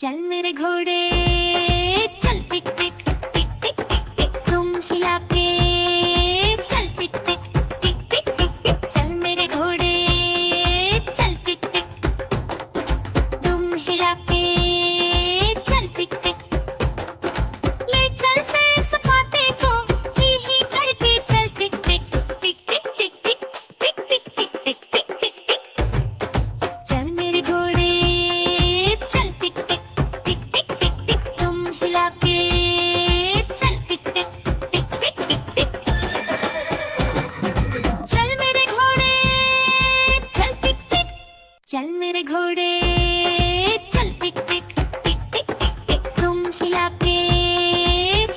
चल मेरे घोड़े चल टिक टिक टिक टिक टिक टिक तुम हिला के चल टिक टिक टिक टिक टिक टिक चल मेरे घोड़े चल टिक टिक तुम हिला के चल टिक टिक ले चल से सपाटे को ही करके चल टिक टिक टिक टिक टिक टिक टिक टिक टिक टिक टिक टिक टिक चल मेरे घोड़े चल टिक टिक टिक टिक टिक टिक तुम हिला के चल टिक टिक टिक टिक टिक टिक चल मेरे घोड़े चल टिक टिक चल मेरे घोड़े चल टिक टिक टिक टिक टिक टिक तुम हिला के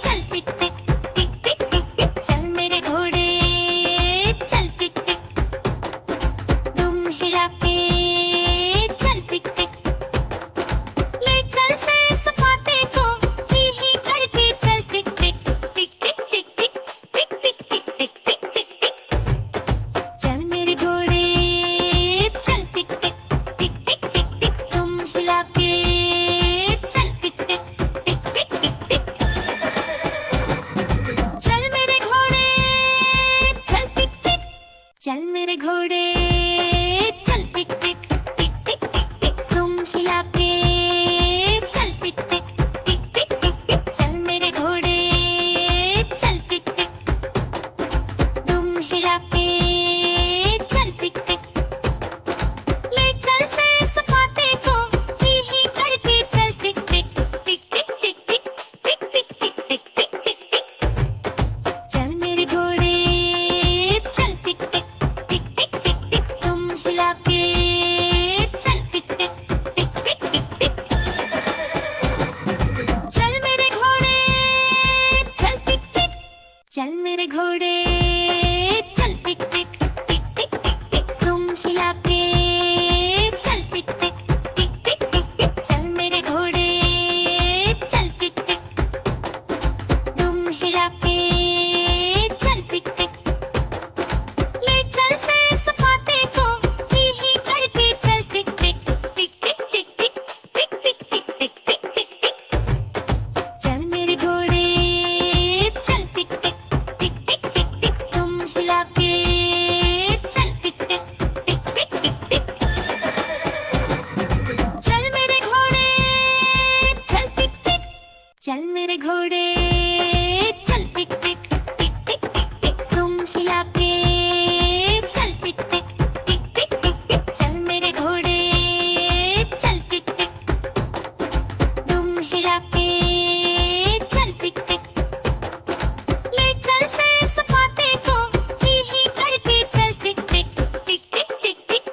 चल टिक टिक टिक टिक टिक टिक चल मेरे घोड़े चल टिक टिक तुम हिला के चल टिक टिक ले चल से सपाटे को ही करके चल टिक टिक टिक टिक टिक टिक टिक टिक टिक टिक टिक टिक टिक चल मेरे घोड़े चल टिक टिक टिक टिक टिक टिक तुम हिला के चल टिक टिक टिक टिक टिक टिक चल मेरे घोड़े चल टिक टिक चल मेरे घोड़े चल टिक टिक टिक टिक टिक टिक तुम हिला के चल टिक टिक टिक टिक टिक टिक चल मेरे घोड़े चल टिक टिक तुम हिला के चल टिक टिक ले चल से सपाटे को ही करके चल टिक टिक टिक टिक टिक टिक टिक टिक टिक टिक टिक टिक टिक चल मेरे घोड़े चल टिक टिक टिक टिक टिक टिक तुम हिला के चल टिक टिक टिक टिक टिक टिक चल मेरे घोड़े चल टिक टिक चल मेरे घोड़े चल टिक टिक टिक टिक टिक टिक तुम हिला के चल टिक टिक टिक टिक टिक टिक चल मेरे घोड़े चल टिक टिक तुम हिला के चल टिक टिक ले चल से सपाटे को ही करके चल टिक टिक टिक टिक टिक टिक टिक टिक टिक टिक टिक टिक टिक चल मेरे घोड़े चल टिक टिक टिक टिक टिक टिक तुम हिला के चल टिक टिक टिक टिक टिक टिक चल मेरे घोड़े चल टिक टिक चल मेरे घोड़े चल टिक टिक टिक टिक टिक टिक तुम हिला के चल टिक टिक टिक टिक टिक टिक चल मेरे घोड़े चल टिक टिक तुम हिला के चल टिक टिक ले चल से सपाटे को ही करके चल टिक टिक टिक टिक टिक टिक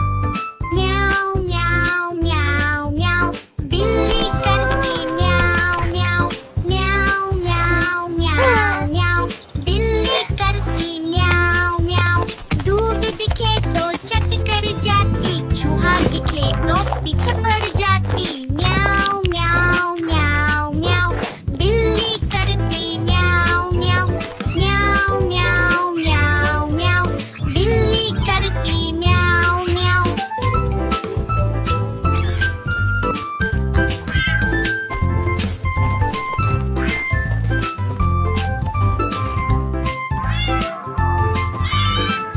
म्याऊ म्याऊ म्याऊ म्याऊ बिल्ली करती म्याऊ म्याऊ म्याऊ म्याऊ म्याऊ म्याऊ बिल्ली करती म्याऊ म्याऊ दूध दिखे तो चट कर जाती चूहा दिखे तो पीछे पड़ जाती म्याऊ म्याऊ म्याऊ म्याऊ बिल्ली करती म्याऊ म्याऊ म्याऊ म्याऊ म्याऊ म्याऊ बिल्ली करती म्याऊ म्याऊ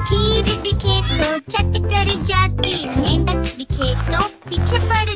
खीर दिखे तो चट कर जाती मेंढक दिखे तो पीछे पड़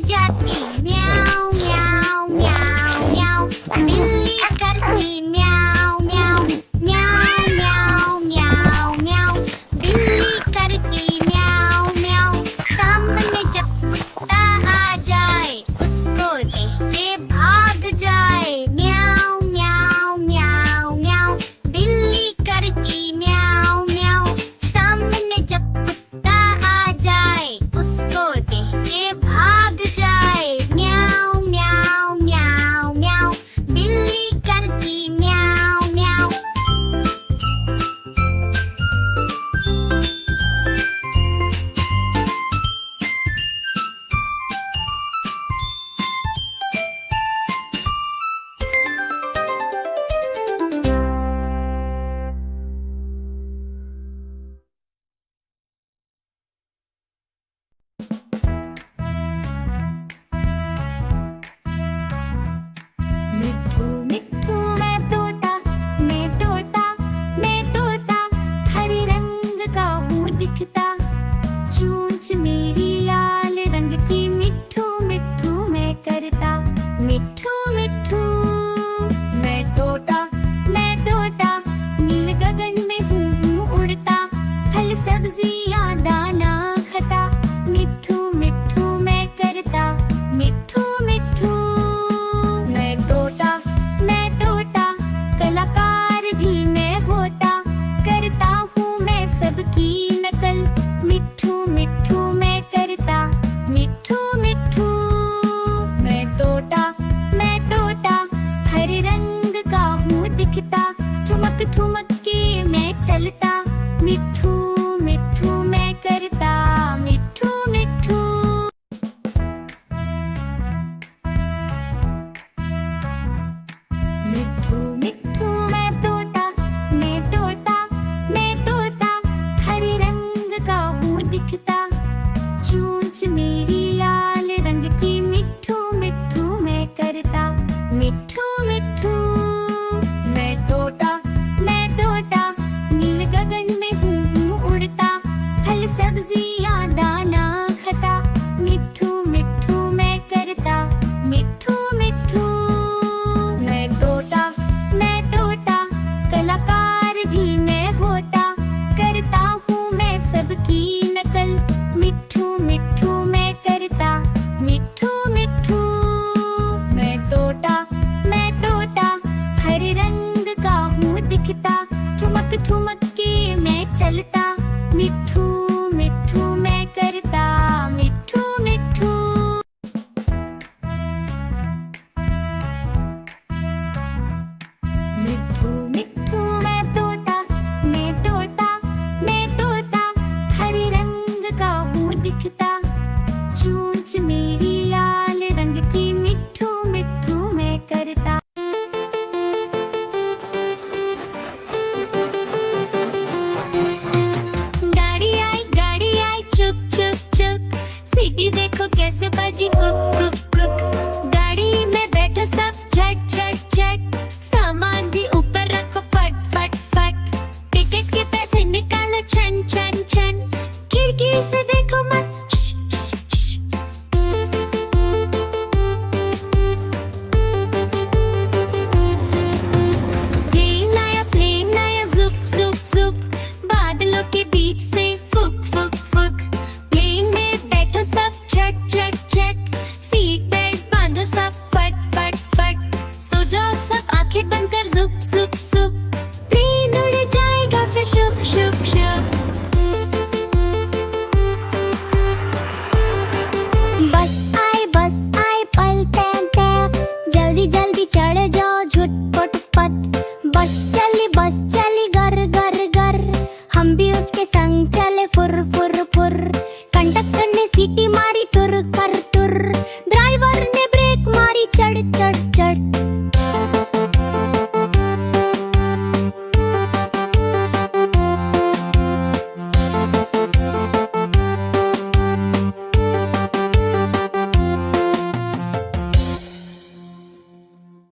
कैसे बजी कुक कुक कुक। गाड़ी में बैठो सब